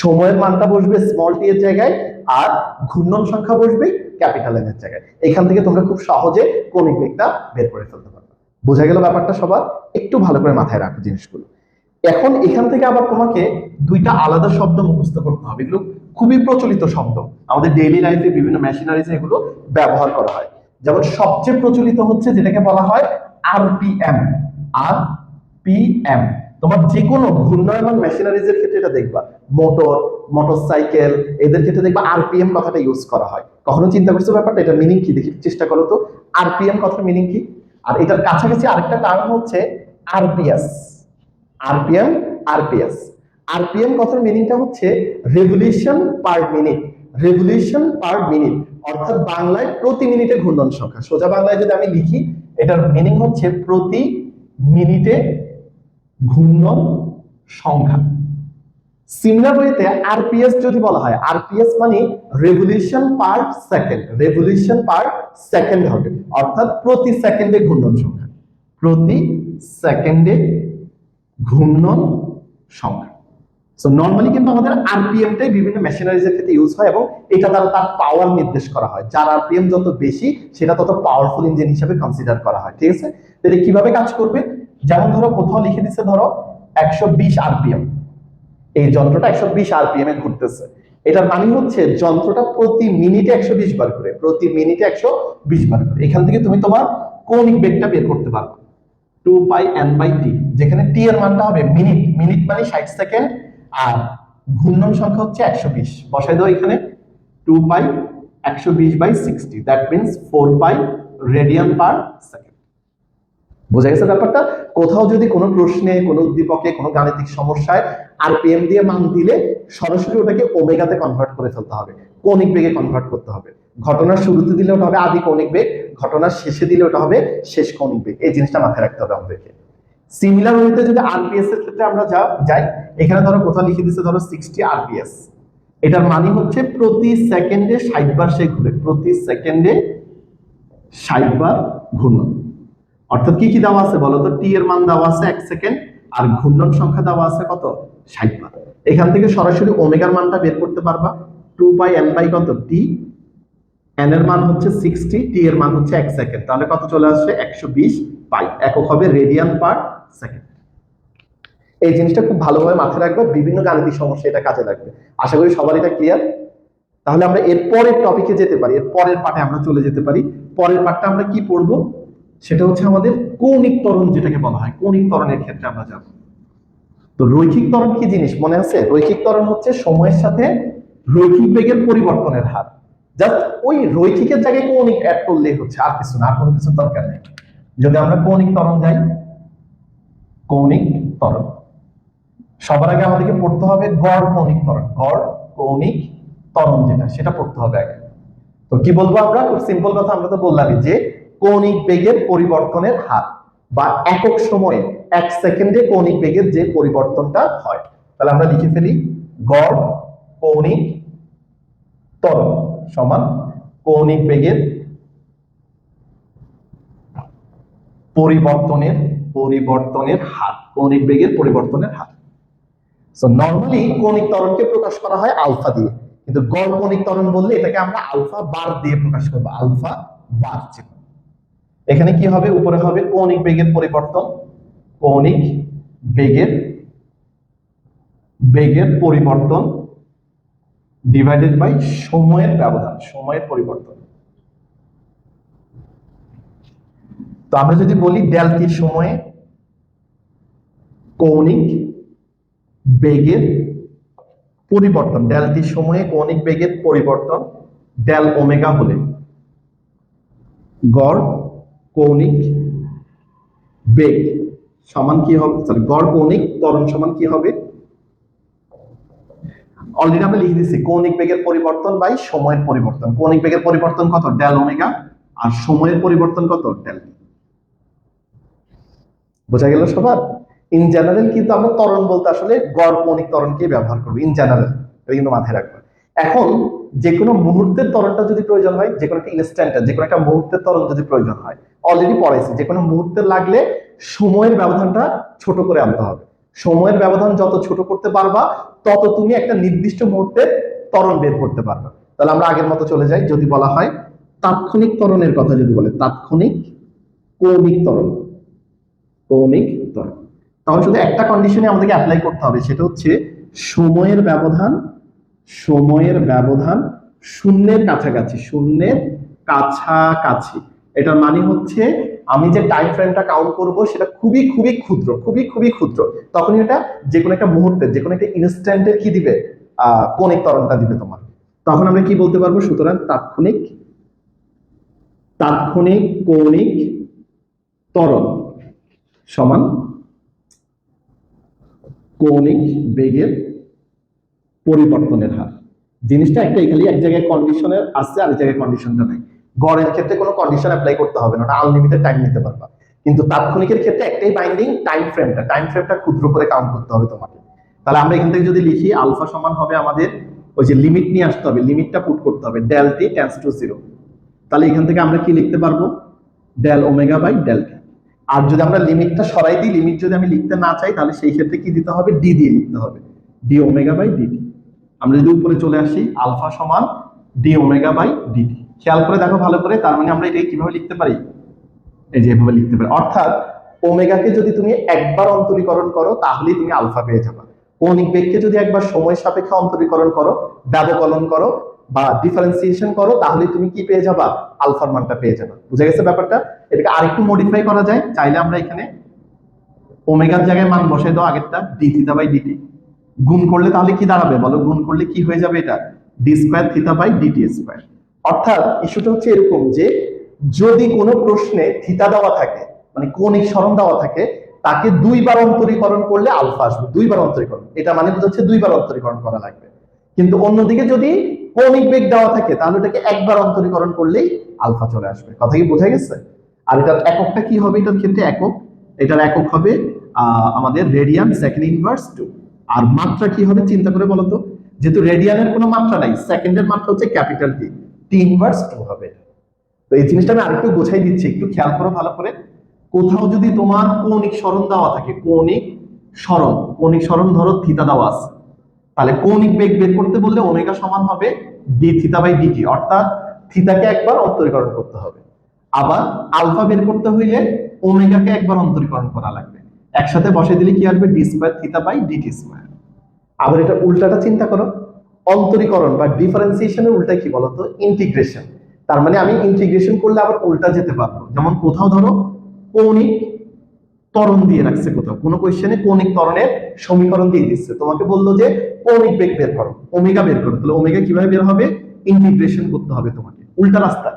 সময়ের মানটা বসবে স্মল টি এর জায়গায়, আর ঘূর্ণন সংখ্যা বসবে ক্যাপিটাল এন এর জায়গায়। এখান থেকে তোমরা খুব সহজে কৌণিক বেগটা বের করে ফেলতে পারবে। বোঝা গেল ব্যাপারটা সবার? একটু ভালো করে মাথায় রাখো জিনিসগুলো। এখন এখান থেকে আবার তোমাকে দুইটা আলাদা শব্দ মুখস্থ করতে হবে। এগুলো খুবই প্রচলিত শব্দ, আমাদের ডেইলি লাইফে বিভিন্ন মেশিনারিজে এগুলো ব্যবহার করা হয়। যেমন সবচেয়ে প্রচলিত হচ্ছে যেটাকে বলা হয় আরপিএম। আরপিএম তোমার যে কোনো ঘূর্ণায়মান মেশিনারিজের ক্ষেত্রে এটা দেখবা, মোটরসাইকেল এদের ক্ষেত্রে দেখবা আরপিএম কথাটা ইউজ করা হয়। কখনো চিন্তা করছো ব্যাপারটা? এটা মিনিং কি দেখি, চেষ্টা করো তো। আরপিএম কথার মিনিং কি? আর এটার কাছাকাছি আরেকটা টার্ম হচ্ছে আরপিএস। RPM, RPS. আরপিএম কথার মিনিংটা হচ্ছে revolution per minute. Revolution per minute অর্থাৎ বাংলায় প্রতি মিনিটে ঘূর্ণন সংখ্যা। সোজা বাংলায় যদি আমি লিখি, এটার মিনিং হচ্ছে প্রতি মিনিটে ঘূর্ণন সংখ্যা। সিমিলার ওয়েতে আরপিএস যদি বলা হয়, আরপিএস মানে revolution per second. Revolution per second হবে, অর্থাৎ প্রতি সেকেন্ডে ঘূর্ণন সংখ্যা। প্রতি সেকেন্ডে ঘূর্ণন সংখ্যা। সো নরমালি কিন্তু আমাদের আরপিএমটাই বিভিন্ন মেশিনারিজের ক্ষেত্রে ইউজ হয়, এবং এটা দ্বারা তার পাওয়ার নির্দেশ করা হয়। যার আরপিএম যত বেশি সেটা তত পাওয়ারফুল ইঞ্জিন হিসেবে কনসিডার করা হয়। ঠিক আছে? তাহলে কিভাবে কাজ করবে? যেমন ধরো কোথাও লিখে দিচ্ছে ধরো 120 আরপিএম, এই যন্ত্রটা 120 আরপিএম এ ঘুরতেছে। এটার মানে হচ্ছে যন্ত্রটা প্রতি মিনিটে 120 বার ঘুরে, প্রতি মিনিটে 120 বার ঘুরে। এখান থেকে তুমি তোমার কৌণিক বেগটা বের করতে পারবে 2π n/t, যেখানে t এর মানটা হবে মিনিট। মিনিট মানে 60 সেকেন্ড, আর ঘূর্ণন সংখ্যা হচ্ছে 120। বসাই দাও এখানে 2π 120/60, that means 4π radian per second. বোঝা গেছে ব্যাপারটা? কোথাও যদি কোনো প্রশ্নে, কোনো উদ্দীপকে, কোনো গাণিতিক সমস্যায় আরপিএম দিয়ে মান দিলে সরাসরি ওটাকে ওমেগাতে কনভার্ট করে ফেলতে হবে, কৌণিক বেগে কনভার্ট করতে হবে। ঘটনার শুরুতে দিলে ওটা হবে আদি কৌণিক বেগ, ঘটনার শেষে দিলে ওটা হবে শেষ কৌণিক বেগ। এই জিনিসটা মাথায় রাখতে হবে আমাদেরকে। সিমিলার ওয়েতে যদি আরপিএস এর ক্ষেত্রে আমরা যাই, এখানে ধরো কোথাও লিখে দিচ্ছে ধরো 60 আরপিএস। এটার মানে হচ্ছে প্রতি সেকেন্ডে 60 বার সে ঘুরে, প্রতি সেকেন্ডে 60 বার ঘূর্ণন। অর্থাৎ কি কি দেওয়া আছে বলতো? টি এর মান দেওয়া আছে 1 সেকেন্ড, আর ঘূর্ণন সংখ্যা দেওয়া আছে কত? 60 বার। এখান থেকে সরাসরি ওমেগার মানটা বের করতে পারবা। 2π n বাই কত? টি। n এর মান হচ্ছে 60, টি এর মান হচ্ছে 1 সেকেন্ড। তাহলে কত চলে আসছে? 120 পাই। একক হবে রেডিয়ান পার সেকেন্ড। এই জিনিসটা খুব ভালোভাবে মাথায় রাখবে, বিভিন্ন গাণিতিক সমস্যা এটা কাজে লাগবে। আশা করি সবার এটা ক্লিয়ার। তাহলে আমরা এর পরের টপিকে যেতে পারি, এর পরের পার্টে আমরা চলে যেতে পারি। পরের পার্টটা আমরা কি পড়বো? সেটা হচ্ছে আমাদের কৌণিক ত্বরণ, যেটাকে বলা হয় কৌণিক ত্বরণের ক্ষেত্রে আমরা যাব। তো রৈখিক ত্বরণ কি জিনিস মনে আছে? রৈখিক ত্বরণ হচ্ছে সময়ের সাথে রৈখিক বেগের পরিবর্তনের হার। জাস্ট ওই রৈখিকের জায়গায় কৌণিক অ্যাড করলেই হচ্ছে, আর কিছু না, আর কোনো কিছু দরকার নেই। যদি আমরা কৌণিক ত্বরণ যাই, কৌণিক ত্বরণ সবার আগে আমাদেরকে পড়তে হবে গড় কৌণিক ত্বরণ, গড় কৌণিক ত্বরণ যেটা, সেটা পড়তে হবে আগে। তো কি বলবো আমরা? খুব সিম্পল কথা, আমরা তো বললামই যে কৌণিক বেগের পরিবর্তনের হার বা একক সময়ে 1 সেকেন্ডে কৌণিক বেগের যে পরিবর্তনটা হয়। তাহলে আমরা লিখে ফেলি গড় কৌণিক ত্বরণ সমান কৌণিক বেগের পরিবর্তনের হার, কৌণিক বেগের পরিবর্তনের হার। সো নরমালি কৌণিক ত্বরণকে প্রকাশ করা হয় আলফা দিয়ে, কিন্তু গড় কৌণিক ত্বরণ বললে এটাকে আমরা আলফা বার দিয়ে প্রকাশ করব, আলফা বার চিহ্ন। এখানে কি হবে? উপরে হবে কৌণিক বেগের পরিবর্তন, কৌণিক বেগের পরিবর্তন ডিভাইডেড বাই সময়ের ব্যবধান, সময়ের পরিবর্তন। তো আমরা যদি বলি ডেল টি সময়ে কৌণিক বেগের পরিবর্তন, ডেল টি সময়ে কৌণিক বেগের পরিবর্তন ডেল ওমেগা হলে গড় কৌণিক বেগ সমান কি হবে? সরি, গড় কৌণিক ত্বরণ সমান কি হবে? অলরেডি আমরা লিখে দিচ্ছি কৌণিক বেগের পরিবর্তন বাই সময়ের পরিবর্তন। কৌণিক বেগের পরিবর্তন কত? ডেল ওমেগা, আর সময়ের পরিবর্তন কত? ডেল। বোঝা গেল সবার? ইন জেনারেল কিন্তু আমরা ত্বরণ বলতে আসলে গড় কৌণিক ত্বরণকে ব্যবহার করব ইন জেনারেল, এটা কিন্তু মাথায় রাখবে। এখন যে কোনো মুহূর্তের ত্বরণটা যদি প্রয়োজন হয়, যে কোনো একটা ইনস্ট্যান্টে যে কোনো একটা মুহূর্তের ত্বরণ যদি প্রয়োজন হয়, অলরেডি পড়াইছি যে কোনো মুহূর্তে লাগলে সময়ের ব্যবধানটা ছোট করে আনতে হবে। সময়ের ব্যবধান যত ছোট করতে পারবা তত তুমি একটা নির্দিষ্ট মুহূর্তের ত্বরণ বের করতে পারবে। তাহলে আমরা আগের মতো চলে যাই, যদি বলা হয় তাৎক্ষণিক ত্বরণের কথা, যদি বলে তাৎক্ষণিক কৌণিক ত্বরণ, কৌণিক ত্বরণ, তাহলে শুধু একটা কন্ডিশনে আমাদেরকে অ্যাপ্লাই করতে হবে, সেটা হচ্ছে সময়ের ব্যবধান শূন্যের কাছাকাছি, শূন্যের কাছাকাছি। এটার মানে হচ্ছে আমি যে টাইম ফ্রেমটা কাউন্ট করব সেটা খুবই খুবই ক্ষুদ্র, খুবই ক্ষুদ্র, তখনই এটা যে কোনো একটা মুহূর্তে, যে কোনো একটা ইনস্ট্যান্টের কি দিবে? কৌণিক ত্বরণটা দিবে তোমার। তখন আমরা কি বলতে পারবো? সুতরাং তাৎক্ষণিক কৌণিক ত্বরণ সমান কৌণিক বেগের পরিবর্তনের হার। জিনিসটা একটাই, খালি এক জায়গায় কন্ডিশনের আছে আর এক জায়গায় কন্ডিশনটা নাই। গড়ের ক্ষেত্রে কোনো কন্ডিশন অ্যাপ্লাই করতে হবে না, ওটা আনলিমিটেড টাইম নিতে পারবা। কিন্তু তাৎক্ষণিকের ক্ষেত্রে একটাই বাইন্ডিং, টাইম ফ্রেমটা ক্ষুদ্র করে কাউন্ট করতে হবে তোমাকে। তাহলে আমরা এখান থেকে যদি লিখি আলফা সমান হবে আমাদের ওই যে লিমিট নিয়ে আসতে হবে, লিমিটটা পুট করতে হবে ডেল টি টেন্ডস টু 0। তাহলে এখান থেকে আমরা কি লিখতে পারবো? Del omega by del T. আর যদি আমরা লিমিটটা সরাই দিই, লিমিট যদি আমি লিখতে না চাই, তাহলে সেই ক্ষেত্রে কি দিতে হবে? ডি দিয়ে লিখতে হবে, ডি ওমেগা বাই ডিটি। আমরা যদি উপরে চলে আসি আলফা সমান ডি ওমেগা বাই ডিটি, খেয়াল করে দেখো ভালো করে। তার মানে আমরা এটাকে কিভাবে লিখতে পারি? এই যে এভাবে লিখতে পারি। অর্থাৎ ওমেগাকে যদি তুমি একবার অন্তরীকরণ করো তাহলেই তুমি আলফা পেয়ে যাবে। কৌণিক বেগকে যদি একবার সময় সাপেক্ষে অন্তরীকরণ করো, ব্যবকলন করো বা ডিফারেন্সিয়েশন করো, তাহলে তুমি কি পেয়ে যাবা? আলফার মানটা পেয়ে যাবে। বুঝে গেছে ব্যাপারটা? এটাকে আরেকটু মডিফাই করা যায়, চাইলে আমরা এখানে ওমেগার জায়গায় মান বসাই দাও আগেরটা, ডি থিটা বাই ডিটি। গুণ করলে তাহলে কি দাঁড়াবে বলো? গুণ করলে কি হয়ে যাবে? এটা d square theta by d t square. অর্থাৎ ইস্যুটা হচ্ছে এরকম যে যদি কোনো প্রশ্নে থিটা দেওয়া থাকে, মানে কৌণিক সরণ দেওয়া থাকে, তাকে দুইবার অন্তরীকরণ করলে আলফা আসবে, দুইবার অন্তরীকরণ। এটা মানে হচ্ছে দুইবার অন্তরীকরণ করা লাগবে। কিন্তু অন্যদিকে যদি কৌণিক বেগ দেওয়া থাকে তাহলে এটাকে একবার অন্তরীকরণ করলেই আলফা চলে আসবে। কথা কি বোঝা গেছে? আর এটার এককটা কি হবে? এটার ক্ষেত্রে এটার একক হবে আমাদের রেডিয়ান সেকেন্ড ইনভার্স 2। আর মাত্রা কি হবে চিন্তা করে বলো তো? যেহেতু রেডিয়ানের কোনো মাত্রা নাই, সেকেন্ডের মাত্রা হচ্ছে ক্যাপিটাল টি, টি ইনভার্স 2 হবে। তো এই জিনিসটা আমি আরেকটু গোছাই দিচ্ছি, একটু খেয়াল করো ভালো করে। কোথাও যদি তোমার কৌণিক সরণ দেওয়া থাকে, কৌণিক সরণ ধরো থিটা দেওয়া আছে, তাহলে কৌণিক বেগ বের করতে বললে ওমেগা সমান হবে ডি থিটা বাই ডিটি, অর্থাৎ থিটাকে একবার অন্তরীকরণ করতে হবে। আবার আলফা বের করতে হইলে ওমেগাকে একবার অন্তরীকরণ করা লাগবে। একসাথে বসে দিলে কি আসবে? D square theta by d t square. আবার এটা উল্টাটা চিন্তা করো, অন্তরীকরণ বা ডিফারেন্সিয়েশনের উল্টা কি বলতো? ইন্টিগ্রেশন। তার মানে আমি ইন্টিগ্রেশন করলে আবার উল্টা যেতে পারবো। যেমন কোথাও ধরো কৌণিক ত্বরণ দিয়ে রাখছে, কোথাও কোনো কোয়েশ্চেনে কৌণিক ত্বরণের সমীকরণ দিয়ে দিচ্ছে, তোমাকে বললো যে কৌণিক বেগ বের করো, ওমেগা বের করো। তাহলে ওমেগা কিভাবে বের হবে? ইন্টিগ্রেশন করতে হবে তোমাকে, উল্টা রাস্তা।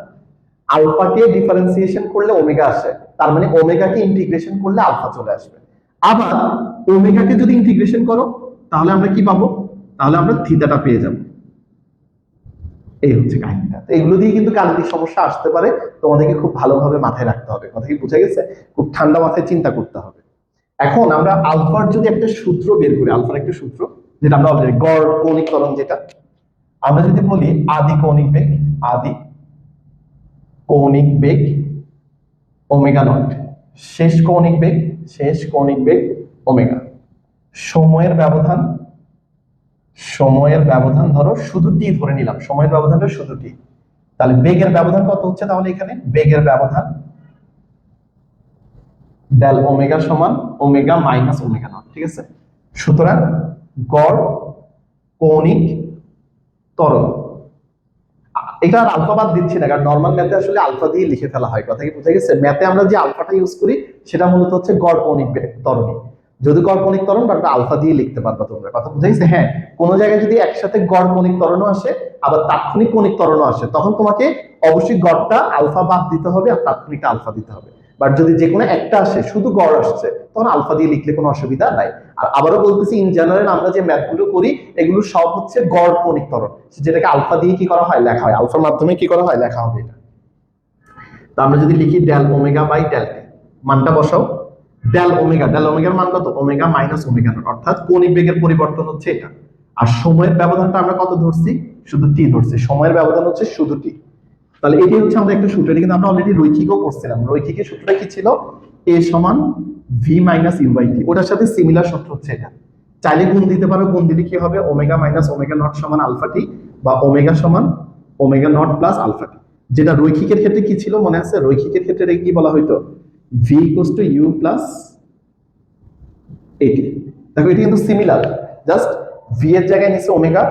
আলফাকে ডিফারেন্সিয়েশন করলে ওমেগা আসে, তার মানে ওমেগাকে ইন্টিগ্রেশন করলে আলফা চলে আসবে। আবার ওমেগাকে যদি ইন্টিগ্রেশন করো তাহলে আমরা কি পাবো, তাহলে আমরা থিতাটা পেয়ে যাব। এই হচ্ছে কাহিনীটা। তো এগুলো দিয়ে কিন্তু গাণিতিক সমস্যা আসতে পারে, তোমাদেরকে খুব ভালোভাবে মাথায় রাখতে হবে। কথা কি বুঝা গেছে? খুব ঠান্ডা মাথায় চিন্তা করতে হবে। এখন আমরা আলফার যদি একটা সূত্র বের করি, আলফার একটা সূত্র যেটা আমরা অলরেডি গড় কৌণিক ত্বরণ, যেটা আমরা যদি বলি আদি কৌণিক বেগ, আদি কৌণিক বেগ ওমেগা নট, শেষ কৌণিক বেগ, শেষ কৌণিক বেগ ওমেগা, সময়ের ব্যবধান, সময়ের ব্যবধান ধরো শুধু টি ধরে নিলাম, সময়ের ব্যবধানটা শুধু টি, তাহলে বেগের ব্যবধান কত হচ্ছে, তাহলে এখানে বেগের ব্যবধান ডেল ওমেগা সমান ওমেগা মাইনাস ওমেগা নট, ঠিক আছে। সুতরাং গড় কৌণিক ত্বরণ, এটা আর আলফা বাদ দিচ্ছি না, কারণ নর্মাল ম্যাথে আসলে আলফা দিয়ে লিখে ফেলা হয়। কথা কি বুঝা গেছে? ম্যাথে আমরা যে আলফাটা ইউজ করি সেটা মূলত হচ্ছে গড় কৌণিক ত্বরণী। যদি গড় কৌণিক ত্বরণ বা আলফা দিয়ে লিখতে পারবা তোমরা। কথা বুঝা গেছে? হ্যাঁ, কোন জায়গায় যদি একসাথে গড় কৌণিক ত্বরণও আসে আবার তাৎক্ষণিক কৌণিক ত্বরণও আসে, তখন তোমাকে অবশ্যই গড়টা আলফা বাদ দিতে হবে আর তাৎক্ষণিকটা আলফা দিতে হবে। বাট যদি যে কোনো একটা আসে, শুধু গড় আসছে, তখন আলফা দিয়ে লিখলে কোনো অসুবিধা নাই। আর আবারও বলতেছি, ইন জেনারেল আমরা যে ম্যাথগুলো করি এগুলো সব হচ্ছে গড় কৌণিক ত্বরণ, যেটাকে আলফা দিয়ে কি করা হয়, লেখা হয়, আলফার মাধ্যমে কি করা হয়, লেখা হবে এটা। তো আমরা যদি লিখি del omega by del t, মানটা বসাও, ডেল ওমেগার মান কত, ওমেগা মাইনাস ওমেগা নট, অর্থাৎ কৌণিক বেগের পরিবর্তন হচ্ছে এটা। আর সময়ের ব্যবধানটা আমরা কত ধরছি, শুধু টি ধরছি, সময়ের ব্যবধান হচ্ছে শুধু টি। তাহলে এটি হচ্ছে আমাদের একটা সূত্র, এটা কিন্তু আমরা অলরেডি রৈখিকও করছিলাম। রৈখিকের সূত্রটা কি ছিল, এ সমান ভি মাইনাস ইউ বাই টি, ওটার সাথে সিমিলার সূত্র হচ্ছে এটা। চাইলে গুণ দিতে পারো, গুণ দিলে কি হবে, ওমেগা মাইনাস ওমেগা নট সমান আলফা টি, বা ওমেগা সমান omega naught plus alpha t. যেটা রৈখিকের ক্ষেত্রে কি ছিল মনে আছে, রৈখিকের ক্ষেত্রে কি বলা হইতো, v equals to u plus a t. দেখো এটি কিন্তু সিমিলার, জাস্ট ভি এর জায়গায় নিচে ওমেগা,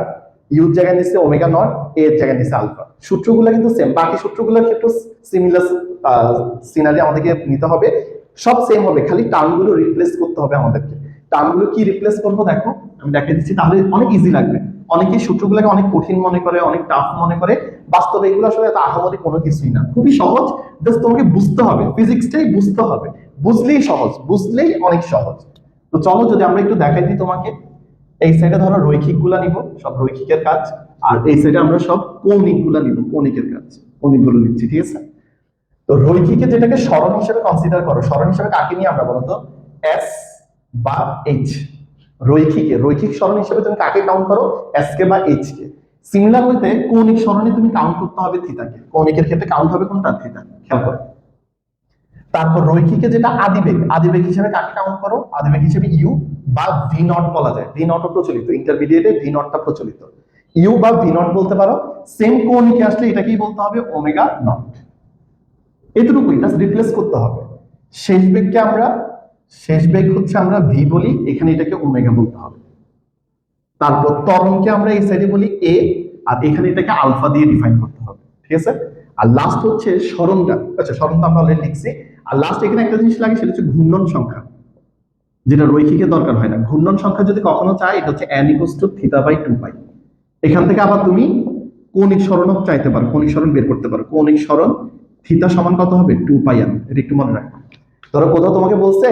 ইউর জায়গায় নিচে ওমেগা নট, এ এর জায়গায় নিচে আলফা। সূত্রগুলো কিন্তু সেম, বাকি সূত্রগুলোর ক্ষেত্রে সিমিলার সিনারি আমাদেরকে নিতে হবে, সব সেম হবে, খালি টার্মগুলো রিপ্লেস করতে হবে আমাদেরকে। টার্মগুলো কি রিপ্লেস করবো দেখো আমি দেখিয়ে দিচ্ছি, তাহলে অনেক ইজি লাগবে। অনেকেই সূত্রগুলোকে অনেক কঠিন মনে করে, অনেক টাফ মনে করে, বাস্তবে এগুলো আসলে এত আহামরি কোনো কিছুই না, খুবই সহজ। জাস্ট তোমাকে বুঝতে হবে, ফিজিক্সটাই বুঝতে হবে, বুঝলেই সহজ, বুঝলেই অনেক সহজ। তো চলো যদি আমরা একটু দেখাই দিই তোমাকে, এই সাইডে ধরো রৈখিক গুলা নিব, সব রৈখিকের কাজ, আর এই সাইডে আমরা সব কৌণিক গুলা নিব, কৌণিকের কাজ, কৌণিক গুলো নিচ্ছি, ঠিক আছে। তো রৈখিকে যেটাকে সরণ হিসেবে কনসিডার করো, সরণ হিসেবে কাকে নিয়ে আমরা বলতো, এস বা এইচ। রৈখিক সরণ হিসেবে তুমি কাকে কাউন্ট করো, এস কে বা এইচ কে। সিমিলার হইতে কৌণিক সরণে তুমি কাউন্ট করতে হবে থিতাকে, কৌণিকের ক্ষেত্রে কাউন্ট হবে কোনটা, থিতা, খেয়াল করো। তারপর রৈখিকে যেটা আদিবেগ হিসেবে কাকে কাউন্ট করো, আদিবেগ হিসেবে ইউ বা ভি নট বলা যায়, ভি নট প্রচলিত, ইন্টারমিডিয়েটে ভি নটটা প্রচলিত, ইউ বা ভি নট বলতে পারো। সেম কৌণিকে আসলে এটাকেই বলতে হবে ওমেগা নট, এতটুকুই, জাস্ট রিপ্লেস করতে হবে। শেষ বেগকে আমরা, শেষ বেগ হচ্ছে আমরা ভি বলি, এখানে এটাকে ওমেগা বলতে হবে। তারপর ত্বরণকে আমরা এই সাইডে বলি এ, আর এখানে এটাকে আলফা দিয়ে ডিফাইন করতে হবে, ঠিক আছে। আর লাস্ট হচ্ছে সরণটা, আচ্ছা সরণটা আমরা অলরেডি লিখছি। আর লাস্ট এখানে একটা জিনিস লাগে, সেটা হচ্ছে ঘূর্ণন সংখ্যা, যেটা রৈখিকের দরকার হয় না। ঘূর্ণন সংখ্যা যদি কখনো চাই, এটা হচ্ছে n equals to theta by 2 pi. এখান থেকে আবার তুমি কৌণিক সরণও চাইতে পারো, কৌণিক সরণ বের করতে পারো। কৌণিক সরণ থিটা সমান কত হবে, 2 পাই n, এটা একটু মনে রাখো। ধরো কোথাও তোমাকে বলছে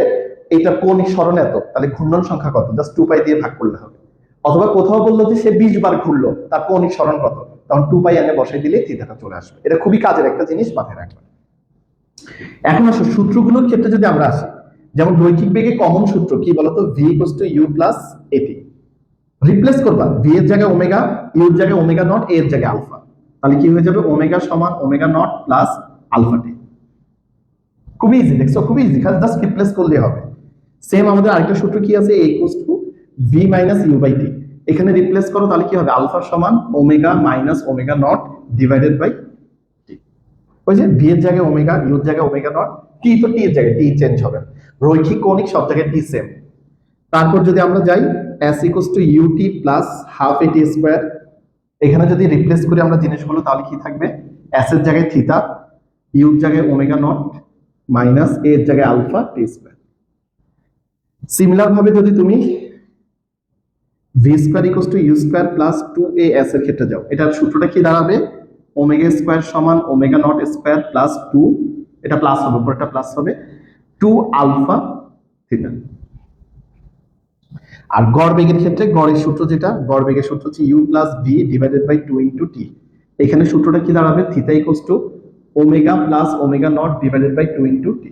এটা কৌণিক সরণ এত, তাহলে ঘূর্ণন সংখ্যা কত, জাস্ট 2 পাই দিয়ে ভাগ করলে হবে। অথবা কোথাও বললো যে সে 20 বার ঘুরলো, তার কৌণিক সরণ কত, তখন 2 পাই n বসাই দিলে থিটাটা চলে আসবে। এটা খুবই কাজের একটা জিনিস, মাথায় রাখবে। এখন আসো সূত্রগুলোর ক্ষেত্রে যদি আমরা আসি, যেমন রৈখিক বেগে কমন সূত্র কি বলতো, v equals to u plus a t. Replace করবা, ভি এর জায়গায় ওমেগা, ইউ এর জায়গায় ওমেগা নট, এ এর জায়গায় আলফা, তাহলে কি হয়ে যাবে, ওমেগা সমান omega naught plus alpha t. খুবই ইজি, দেখছো, খুবই ইজি, খালি জাস্ট রিপ্লেস করলে হবে। সেম আমাদের আরেকটা সূত্র কি আছে, a equals to v minus u by t, এখানে রিপ্লেস করো, তাহলে কি হবে, আলফা সমান omega minus omega not divided by t. ওই যে ভি এর জায়গায় ওমেগা, ইউ এর জায়গায় ওমেগা নট, টি তো টি এর জায়গায়, টি চেঞ্জ হবে, রৈখিক কৌণিক সব জায়গায় টি সেম। তারপর যদি আমরা যাই s equals to u t plus half a t square, এখানে যদি রিপ্লেস করি আমরা জিনিসগুলো, তাহলে কি থাকবে, s এর জায়গায় থিটা, ইউ এর জায়গায় ওমেগা নট মাইনাস এ এর জায়গায় আলফা টি স্কয়ার। সিমিলার ভাবে যদি তুমি v square equals to u square plus 2as এর ক্ষেত্রে যাও, এটার সূত্রটা কি দাঁড়াবে, ওমেগা স্কয়ার সমান ওমেগা নট স্কয়ার প্লাস 2, এটা প্লাস হবে, উপরটা প্লাস হবে, 2 আলফা থিটা। আর গড় বেগের ক্ষেত্রে গড়ের সূত্র যেটা, গড় বেগের সূত্র হচ্ছে u plus v divided by 2 into t. এখানে সূত্রটা কি দাঁড়াবে, theta equals to omega plus omega not divided by 2 into t.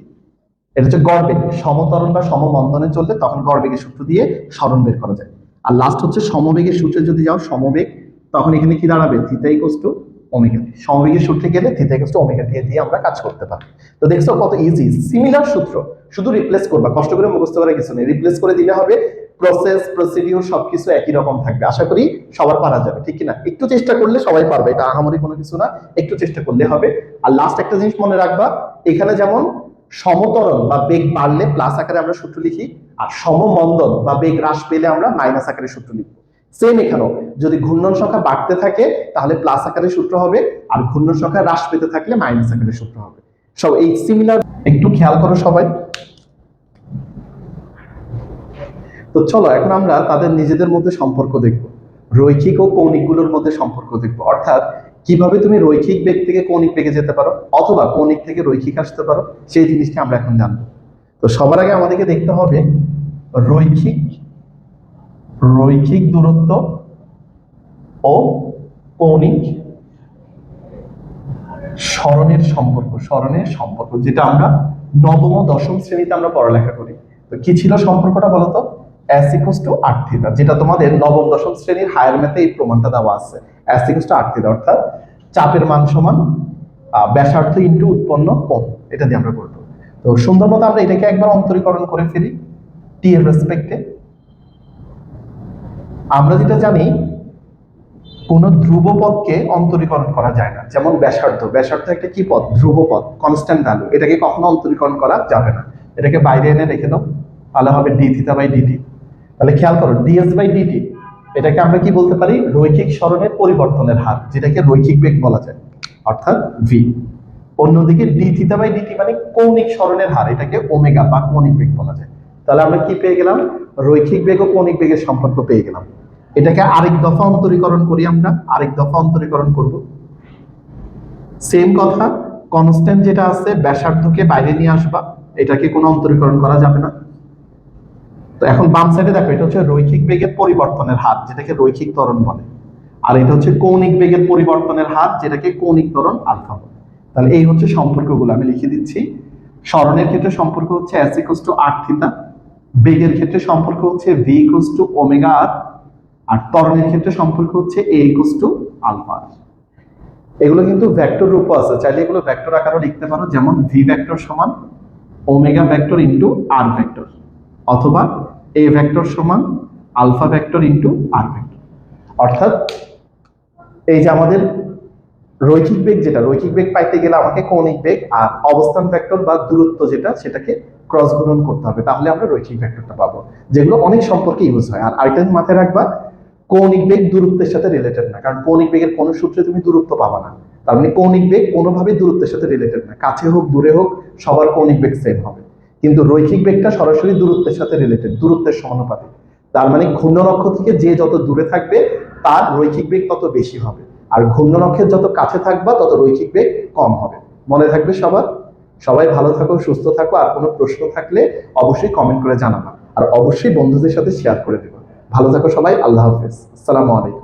এটা হচ্ছে গড় বেগ, সমতরণ বা সমমন্দনে চললে তখন গড় বেগের সূত্র দিয়ে সরণ বের করা যায়। আর লাস্ট হচ্ছে সমবেগের সূত্রে যদি যাও সমবেগ, তখন এখানে কি দাঁড়াবে, theta equals to omega t. সমবেগের সূত্রে গেলে theta equals to omega t দিয়ে আমরা কাজ করতে পারি। তো দেখছো কত ইজি, সিমিলার সূত্র, শুধু রিপ্লেস করবা, কষ্ট করে মুখস্থ করার কিছু নেই, রিপ্লেস করে দিলে হবে। প্রসেস প্রসিডিউর সবকিছু একই রকম থাকবে, আশা করি সবার পারা যাবে, ঠিক কিনা? একটু চেষ্টা করলে সবাই পারবে, এটা আহামরি কোনো কিছু না, একটু চেষ্টা করলে হবে। আর লাস্ট একটা জিনিস মনে রাখবা, এখানে যেমন সমতরণ বা বেগ বাড়লে প্লাস আকারে আমরা সূত্র লিখি, আর সমমন্দন বা বেগ হ্রাস পেলে আমরা মাইনাস আকারে সূত্র লিখি। সেম এখানেও যদি ঘূর্ণন সংখ্যা বাড়তে থাকে তাহলে প্লাস আকারে সূত্র হবে, আর ঘূর্ণন সংখ্যা হ্রাস পেতে থাকলে মাইনাস আকারে সূত্র হবে। সব এই সিমিলার, একটু খেয়াল করো সবাই। তো চলো এখন আমরা তাদের নিজেদের মধ্যে সম্পর্ক দেখব, রৈখিক ও কৌণিক গুলোর মধ্যে সম্পর্ক দেখব, অর্থাৎ কিভাবে তুমি রৈখিক বেগ থেকে কৌণিক বেগে যেতে পারো অথবা কৌণিক থেকে রৈখিক আসতে পারো, সেই জিনিসটা আমরা এখন জানবো। তো সবার আগে আমাদেরকে দেখতে হবে রৈখিক রৈখিক দূরত্ব ও কৌণিক সরণের সম্পর্ক, যেটা আমরা নবম ও দশম শ্রেণীতে আমরা পড়ালেখা করি। তো কি ছিল সম্পর্কটা বলতো, s equals two r theta, যেটা তোমাদের নবম দশম শ্রেণীর হায়ার ম্যাথে এই প্রমাণটা দেওয়া আছে। s equals two r theta অর্থাৎ চাপের মান সমান ব্যাসার্ধ ইনটু উৎপন্ন কোণ, এটা দিয়ে আমরা করব। তো সুন্দর মতো আমরা এটাকে একবার অন্তরীকরণ করে ফেলি t এর রেসপেক্টে। আমরা যেটা জানি কোন ধ্রুব পদকে অন্তরীকরণ করা যায় না, যেমন ব্যাসার্ধ একটা কি পদ, ধ্রুব পদ, কনস্ট্যান্ট ভ্যালু, এটাকে কখনো অন্তরীকরণ করা যাবে না। এটাকে বাইরে এনে রেখে দাও, তাহলে হবে ডি থিটা বাই ডিটি। তাহলে খেয়াল করো ডিএস বাই ডিটি, এটাকে আমরা কি বলতে পারি, রৈখিক সরণের পরিবর্তনের হার, যেটাকে রৈখিক বেগ বলা যায়, অর্থাৎ ভি। অন্যদিকে ডি থিটা বাই ডিটি মানে কৌণিক সরণের হার, এটাকে ওমেগা বা কৌণিক বেগ বলা যায়। তাহলে আমরা কি পেয়ে গেলাম, রৈখিক বেগ ও কৌণিক বেগের সম্পর্ক পেয়ে গেলাম। এটাকে আরেক দফা অন্তরীকরণ করি, আমরা আরেক দফা অন্তরীকরণ করব। সেম কথা, কনস্ট্যান্ট যেটা আছে ব্যাসার্ধকে বাইরে নিয়ে আসবা, এটাকে কোনো অন্তরীকরণ করা যাবে না। তো এখন বাম সাইডে দেখো, এটা হচ্ছে রৈখিক বেগের পরিবর্তনের হার, যেটাকে রৈখিক ত্বরণ বলে, আর এটা হচ্ছে কৌণিক বেগের পরিবর্তনের হার, যেটাকে কৌণিক ত্বরণ আলফা বলে। তাহলে এই হচ্ছে সম্পর্কগুলো, আমি লিখে দিচ্ছি। সরণের ক্ষেত্রে সম্পর্ক হচ্ছে s equals two r theta, বেগের ক্ষেত্রে সম্পর্ক হচ্ছে v equals to omega r, আর ত্বরণের ক্ষেত্রে সম্পর্ক হচ্ছে a ইকুয়ালস টু আলফা। এগুলো কিন্তু ভেক্টর রূপও আছে, চাইলে এগুলো ভেক্টর আকারেও লিখতে পারো, যেমন v ভেক্টর সমান omega vector into r vector, অথবা a ভেক্টর সমান alpha vector into r vector. অর্থাৎ এই যে আমাদের রৈখিক বেগ, যেটা রৈখিক বেগ পাইতে গেলে আমাকে কৌণিক বেগ আর অবস্থান ভেক্টর বা দূরত্ব যেটা, সেটাকে ক্রস গুণন করতে হবে, তাহলে আমরা রৈখিক ভেক্টরটা পাবো, যেগুলো অনেক সম্পর্কে ইউজ হয়। আর আরেকটা মাথায় রাখবা, কৌণিক বেগ দূরত্বের সাথে রিলেটেড না, কারণ কৌণিক বেগের কোনো সূত্রে তুমি দূরত্ব পাবা না। তার মানে কৌণিক বেগ কোনোভাবেই দূরত্বের সাথে রিলেটেড না, কাছে হোক দূরে হোক সবার কৌণিক বেগ সেম হবে। কিন্তু রৈখিক বেগটা সরাসরি দূরত্বের সাথে রিলেটেড, দূরত্বের সমানুপাতিক। তার মানে ঘূর্ণন অক্ষ থেকে যে যত দূরে থাকবে তার রৈখিক বেগ তত বেশি হবে, আর ঘূর্ণন অক্ষের যত কাছে থাকবা তত রৈখিক বেগ কম হবে। মনে থাকবে সবার। সবাই ভালো থাকো, সুস্থ থাকো। আর কোনো প্রশ্ন থাকলে অবশ্যই কমেন্ট করে জানাবা, আর অবশ্যই বন্ধুদের সাথে শেয়ার করে দেবো। ভালো থাকো সবাই, আল্লাহ হাফেজ, আসসালামু আলাইকুম।